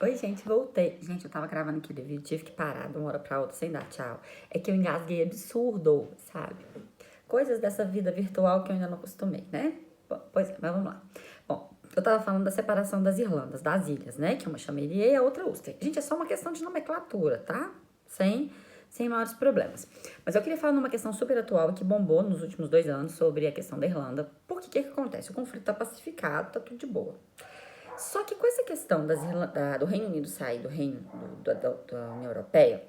Oi, gente, voltei. Gente, eu tava gravando aquele vídeo, tive que parar de uma hora pra outra sem dar tchau. É que eu engasguei absurdo, sabe? Coisas dessa vida virtual que eu ainda não acostumei, né? Pois é, mas vamos lá. Bom, eu tava falando da separação das Irlandas, das ilhas, né? Que uma chama Erie e a outra Ulster. Gente, é só uma questão de nomenclatura, tá? Sem, sem maiores problemas. Mas eu queria falar numa questão super atual que bombou nos últimos 2 anos sobre a questão da Irlanda. Porque o que acontece? O conflito tá pacificado, tá tudo de boa. Só que com essa questão do Reino Unido sair do Reino da União Europeia,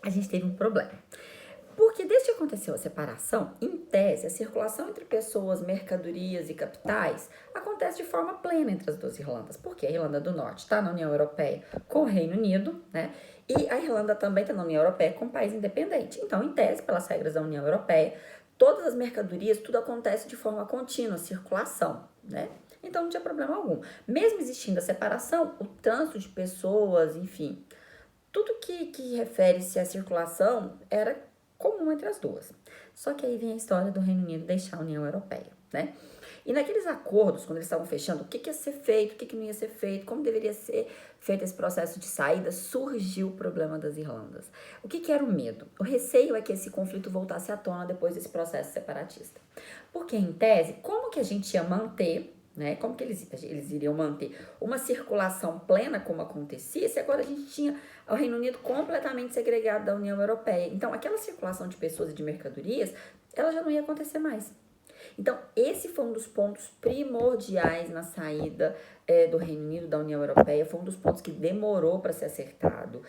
a gente teve um problema. Porque desde que aconteceu a separação, em tese, a circulação entre pessoas, mercadorias e capitais acontece de forma plena entre as duas Irlandas. Porque a Irlanda do Norte está na União Europeia com o Reino Unido, né? E a Irlanda também está na União Europeia com um país independente. Então, em tese, pelas regras da União Europeia, todas as mercadorias, tudo acontece de forma contínua, circulação, né? Então não tinha problema algum. Mesmo existindo a separação, o trânsito de pessoas, enfim, tudo que refere-se à circulação era comum entre as duas. Só que aí vem a história do Reino Unido deixar a União Europeia, né? E naqueles acordos, quando eles estavam fechando, o que ia ser feito, o que não ia ser feito, como deveria ser feito esse processo de saída, surgiu o problema das Irlandas. O que era o medo? O receio é que esse conflito voltasse à tona depois desse processo separatista. Porque, em tese, como que a gente ia manter, né? Como que eles iriam manter uma circulação plena como acontecia se agora a gente tinha o Reino Unido completamente segregado da União Europeia. Então, aquela circulação de pessoas e de mercadorias, ela já não ia acontecer mais. Então, esse foi um dos pontos primordiais na saída do Reino Unido da União Europeia, foi um dos pontos que demorou para ser acertado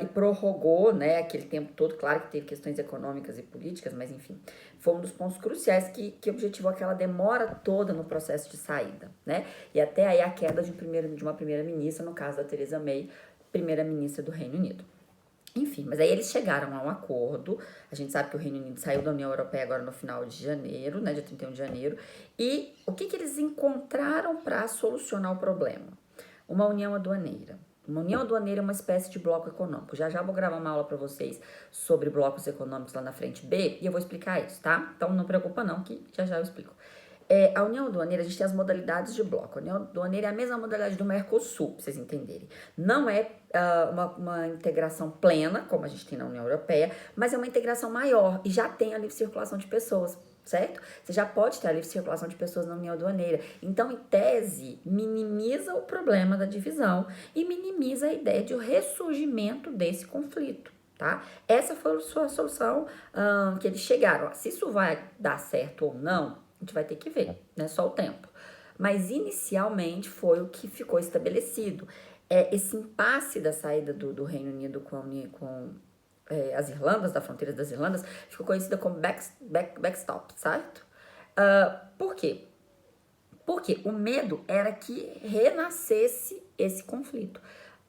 e prorrogou, né, aquele tempo todo. Claro que teve questões econômicas e políticas, mas enfim, foi um dos pontos cruciais que objetivou aquela demora toda no processo de saída, né, e até aí a queda de uma primeira-ministra, no caso da Theresa May, primeira-ministra do Reino Unido. Enfim, mas aí eles chegaram a um acordo. A gente sabe que o Reino Unido saiu da União Europeia agora no final de janeiro, né, dia 31 de janeiro. E o que eles encontraram para solucionar o problema? Uma união aduaneira. Uma união aduaneira é uma espécie de bloco econômico. Já já vou gravar uma aula para vocês sobre blocos econômicos lá na frente B e eu vou explicar isso, tá? Então não preocupa não que já já eu explico. A União Aduaneira, a gente tem as modalidades de bloco. A União Aduaneira é a mesma modalidade do Mercosul, pra vocês entenderem. Não é uma integração plena, como a gente tem na União Europeia, mas é uma integração maior e já tem a livre circulação de pessoas, certo? Você já pode ter a livre circulação de pessoas na União Aduaneira. Então, em tese, minimiza o problema da divisão e minimiza a ideia de o ressurgimento desse conflito. Tá? Essa foi a sua solução que eles chegaram. Se isso vai dar certo ou não, a gente vai ter que ver, né? Só o tempo. Mas inicialmente foi o que ficou estabelecido. Esse impasse da saída do Reino Unido com as Irlandas, da fronteira das Irlandas, ficou conhecida como backstop, certo? Por quê? Porque o medo era que renascesse esse conflito.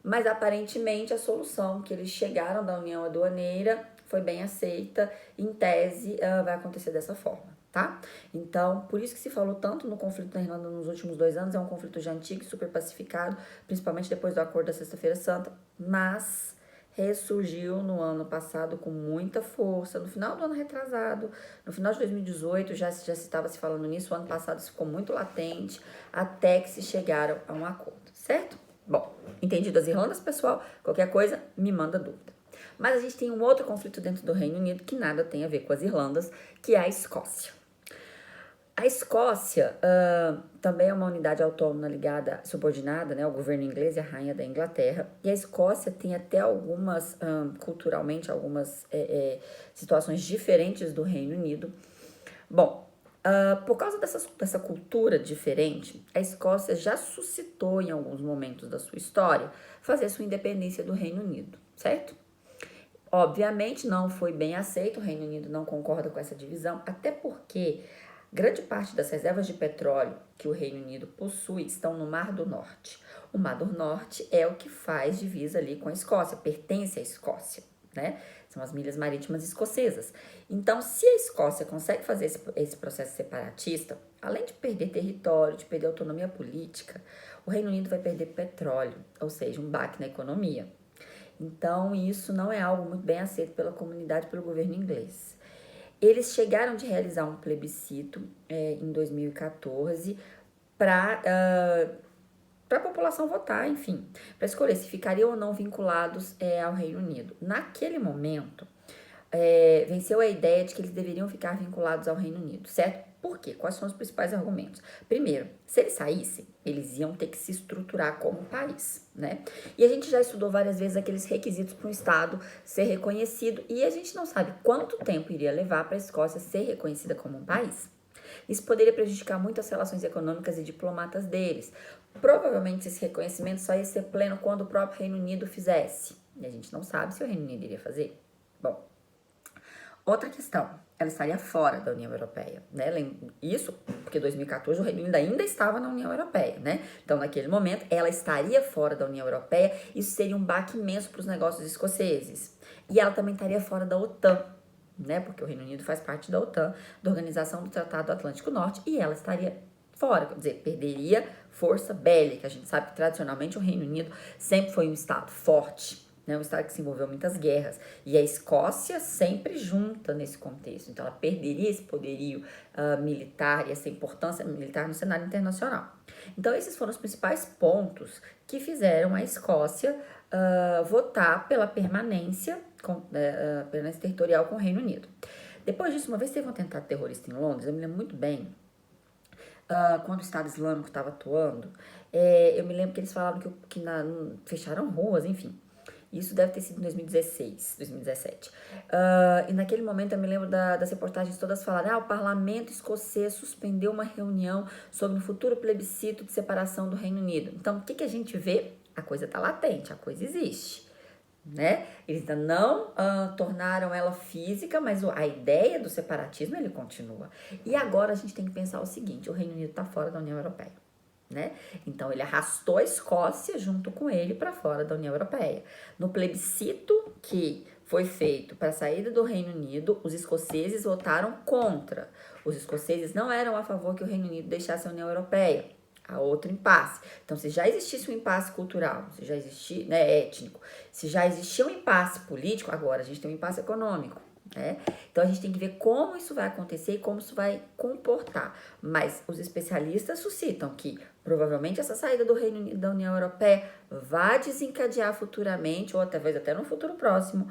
Mas aparentemente a solução que eles chegaram da União Aduaneira foi bem aceita. Em tese, vai acontecer dessa forma, tá? Então, por isso que se falou tanto no conflito na Irlanda nos últimos 2 anos. É um conflito já antigo e super pacificado, principalmente depois do acordo da Sexta-feira Santa, mas ressurgiu no ano passado com muita força, no final do ano retrasado, no final de 2018 já se estava se falando nisso. O ano passado isso ficou muito latente, até que se chegaram a um acordo, certo? Bom, entendido as Irlandas, pessoal? Qualquer coisa, me manda dúvida. Mas a gente tem um outro conflito dentro do Reino Unido que nada tem a ver com as Irlandas, que é a Escócia. A Escócia também é uma unidade autônoma ligada, subordinada, né, ao governo inglês e à rainha da Inglaterra. E a Escócia tem até algumas, culturalmente, algumas situações diferentes do Reino Unido. Bom, por causa dessa cultura diferente, a Escócia já suscitou em alguns momentos da sua história fazer sua independência do Reino Unido, certo? Obviamente não foi bem aceito, o Reino Unido não concorda com essa divisão, até porque grande parte das reservas de petróleo que o Reino Unido possui estão no Mar do Norte. O Mar do Norte é o que faz divisa ali com a Escócia, pertence à Escócia, né? São as milhas marítimas escocesas. Então, se a Escócia consegue fazer esse processo separatista, além de perder território, de perder autonomia política, o Reino Unido vai perder petróleo, ou seja, um baque na economia. Então, isso não é algo muito bem aceito pela comunidade, pelo governo inglês. Eles chegaram de realizar um plebiscito em 2014 para para a população votar, enfim, para escolher se ficariam ou não vinculados ao Reino Unido. Naquele momento, venceu a ideia de que eles deveriam ficar vinculados ao Reino Unido, certo? Por quê? Quais são os principais argumentos? Primeiro, se eles saíssem, eles iam ter que se estruturar como país, né? E a gente já estudou várias vezes aqueles requisitos para um Estado ser reconhecido e a gente não sabe quanto tempo iria levar para a Escócia ser reconhecida como um país. Isso poderia prejudicar muito as relações econômicas e diplomatas deles. Provavelmente esse reconhecimento só ia ser pleno quando o próprio Reino Unido fizesse. E a gente não sabe se o Reino Unido iria fazer. Bom, outra questão, ela estaria fora da União Europeia, né? Isso porque 2014 o Reino Unido ainda estava na União Europeia, né? Então, naquele momento, ela estaria fora da União Europeia. Isso seria um baque imenso para os negócios escoceses. E ela também estaria fora da OTAN, né? Porque o Reino Unido faz parte da OTAN, da Organização do Tratado do Atlântico Norte, e ela estaria fora, quer dizer, perderia força bélica. A gente sabe que tradicionalmente o Reino Unido sempre foi um estado forte, né? Um estado que se envolveu em muitas guerras, e a Escócia sempre junta nesse contexto, então ela perderia esse poderio militar e essa importância militar no cenário internacional. Então esses foram os principais pontos que fizeram a Escócia votar pela permanência territorial com o Reino Unido. Depois disso, uma vez teve um atentado terrorista em Londres, eu me lembro muito bem, quando o Estado Islâmico estava atuando, eu me lembro que eles falavam que fecharam ruas, enfim. Isso deve ter sido em 2016, 2017. E naquele momento eu me lembro das reportagens todas falarem: o parlamento escocês suspendeu uma reunião sobre um futuro plebiscito de separação do Reino Unido. Então, o que a gente vê? A coisa está latente, a coisa existe, né? Eles ainda não tornaram ela física, mas a ideia do separatismo, ele continua. E agora a gente tem que pensar o seguinte: o Reino Unido está fora da União Europeia, né? Então ele arrastou a Escócia junto com ele para fora da União Europeia. No plebiscito que foi feito para a saída do Reino Unido, os escoceses votaram contra. Os escoceses não eram a favor que o Reino Unido deixasse a União Europeia. Há outro impasse. Então, se já existisse um impasse cultural, se já existia, né, étnico, se já existia um impasse político, agora a gente tem um impasse econômico, né? Então a gente tem que ver como isso vai acontecer e como isso vai comportar. Mas os especialistas suscitam que provavelmente essa saída do Reino Unido da União Europeia vai desencadear futuramente, ou talvez até no futuro próximo,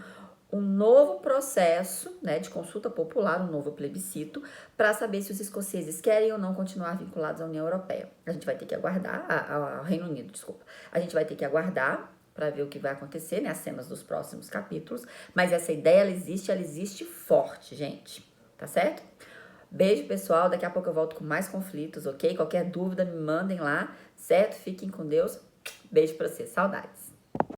um novo processo, né, de consulta popular, um novo plebiscito, para saber se os escoceses querem ou não continuar vinculados à União Europeia. A gente vai ter que aguardar, ao Reino Unido, desculpa. A gente vai ter que aguardar para ver o que vai acontecer, né, as cenas dos próximos capítulos, mas essa ideia, ela existe forte, gente, tá certo? Beijo, pessoal, daqui a pouco eu volto com mais conflitos, ok? Qualquer dúvida, me mandem lá, certo? Fiquem com Deus, beijo pra vocês, saudades!